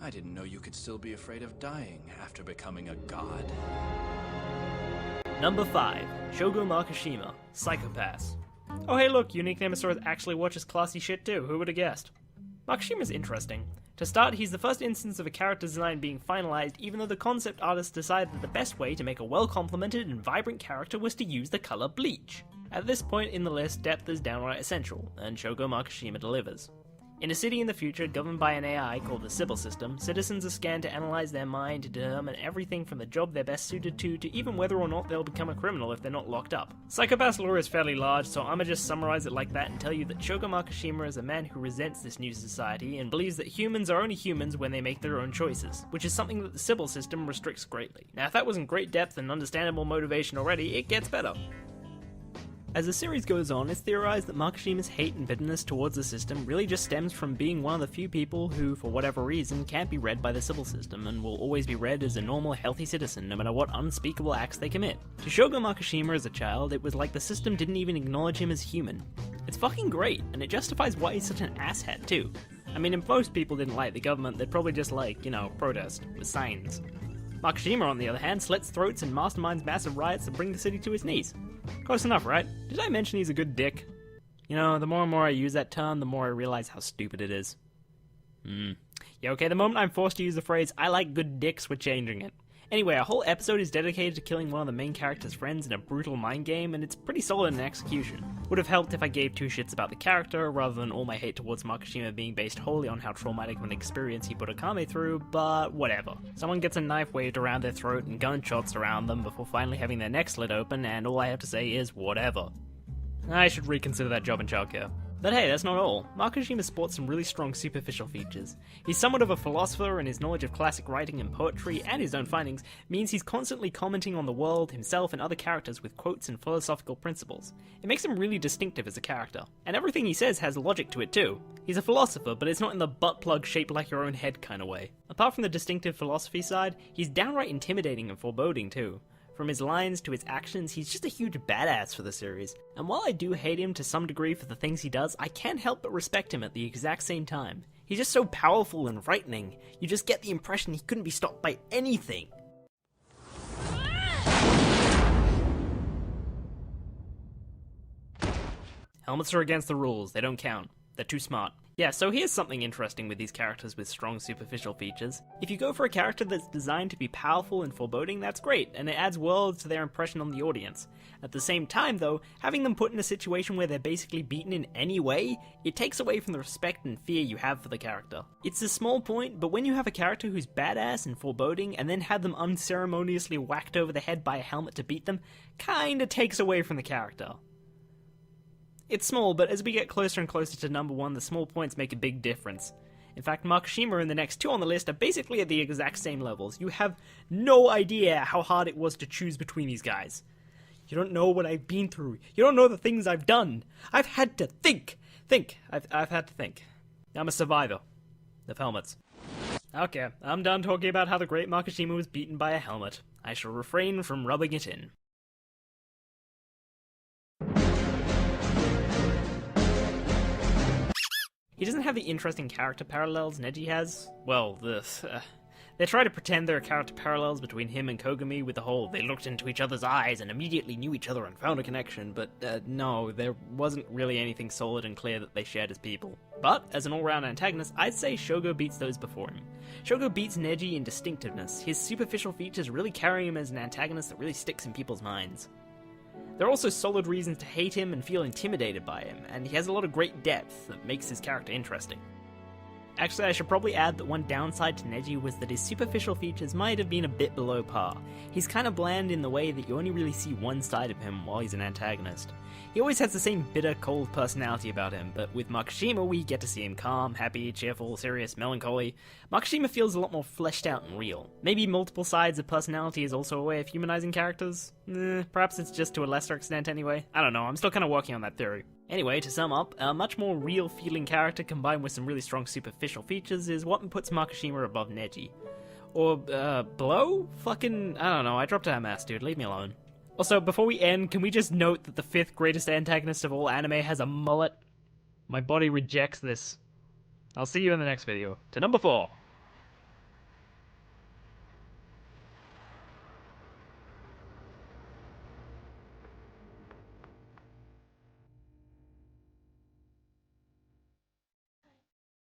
I didn't know you could still be afraid of dying after becoming a god. Number 5. Shogo Makishima, Psychopaths. Oh hey look, Unique Nemesaurus actually watches classy shit too, who would have guessed? Makishima's interesting. To start, he's the first instance of a character design being finalized even though the concept artist decided that the best way to make a well-complemented and vibrant character was to use the color bleach. At this point in the list, depth is downright essential, and Shogo Makishima delivers. In a city in the future governed by an AI called the Sybil System, citizens are scanned to analyze their mind to determine everything from the job they're best suited to even whether or not they'll become a criminal if they're not locked up. Psychopath's lore is fairly large, so I'ma just summarize it like that and tell you that Shogo Makishima is a man who resents this new society and believes that humans are only humans when they make their own choices, which is something that the Sybil System restricts greatly. Now if that wasn't great depth and understandable motivation already, it gets better. As the series goes on, it's theorized that Makishima's hate and bitterness towards the system really just stems from being one of the few people who, for whatever reason, can't be read by the Sybil System and will always be read as a normal, healthy citizen no matter what unspeakable acts they commit. To Shogo Makishima as a child, it was like the system didn't even acknowledge him as human. It's fucking great, and it justifies why he's such an asshat too. I mean, if most people didn't like the government, they'd probably just protest, with signs. Makishima, on the other hand, slits throats and masterminds massive riots that bring the city to its knees. Close enough, right? Did I mention he's a good dick? You know, the more and more I use that term, the more I realize how stupid it is. Yeah, okay, the moment I'm forced to use the phrase, I like good dicks, we're changing it. Anyway, our whole episode is dedicated to killing one of the main character's friends in a brutal mind game, and it's pretty solid in execution. Would have helped if I gave two shits about the character, rather than all my hate towards Makishima being based wholly on how traumatic of an experience he put Akame through, but whatever. Someone gets a knife waved around their throat and gunshots around them before finally having their neck slit open, and all I have to say is whatever. I should reconsider that job in childcare. But hey, that's not all. Makishima sports some really strong superficial features. He's somewhat of a philosopher, and his knowledge of classic writing and poetry, and his own findings, means he's constantly commenting on the world, himself, and other characters with quotes and philosophical principles. It makes him really distinctive as a character. And everything he says has logic to it too. He's a philosopher, but it's not in the butt plug shaped like your own head kind of way. Apart from the distinctive philosophy side, he's downright intimidating and foreboding too. From his lines to his actions, he's just a huge badass for the series. And while I do hate him to some degree for the things he does, I can't help but respect him at the exact same time. He's just so powerful and frightening. You just get the impression he couldn't be stopped by anything. Helmets are against the rules, they don't count. They're too smart. Yeah, so here's something interesting with these characters with strong superficial features. If you go for a character that's designed to be powerful and foreboding, that's great, and it adds worlds to their impression on the audience. At the same time though, having them put in a situation where they're basically beaten in any way, it takes away from the respect and fear you have for the character. It's a small point, but when you have a character who's badass and foreboding, and then have them unceremoniously whacked over the head by a helmet to beat them, kinda takes away from the character. It's small, but as we get closer and closer to number 1, the small points make a big difference. In fact, Makishima and the next two on the list are basically at the exact same levels. You have no idea how hard it was to choose between these guys. You don't know what I've been through. You don't know the things I've done. I've had to think. I've had to think. I'm a survivor of helmets. Okay, I'm done talking about how the great Makishima was beaten by a helmet. I shall refrain from rubbing it in. He doesn't have the interesting character parallels Neji has. Well, they try to pretend there are character parallels between him and Kogami with the whole they looked into each other's eyes and immediately knew each other and found a connection, but no, there wasn't really anything solid and clear that they shared as people. But, as an all-round antagonist, I'd say Shogo beats those before him. Shogo beats Neji in distinctiveness. His superficial features really carry him as an antagonist that really sticks in people's minds. There are also solid reasons to hate him and feel intimidated by him, and he has a lot of great depth that makes his character interesting. Actually, I should probably add that one downside to Neji was that his superficial features might have been a bit below par. He's kind of bland in the way that you only really see one side of him while he's an antagonist. He always has the same bitter, cold personality about him, but with Makishima we get to see him calm, happy, cheerful, serious, melancholy. Makishima feels a lot more fleshed out and real. Maybe multiple sides of personality is also a way of humanizing characters? Perhaps it's just to a lesser extent anyway. I don't know, I'm still kind of working on that theory. Anyway, to sum up, a much more real-feeling character combined with some really strong superficial features is what puts Makishima above Neji. Or, below? Fucking, I don't know, I dropped a mass, dude, leave me alone. Also, before we end, can we just note that the 5th greatest antagonist of all anime has a mullet? My body rejects this. I'll see you in the next video. To number 4.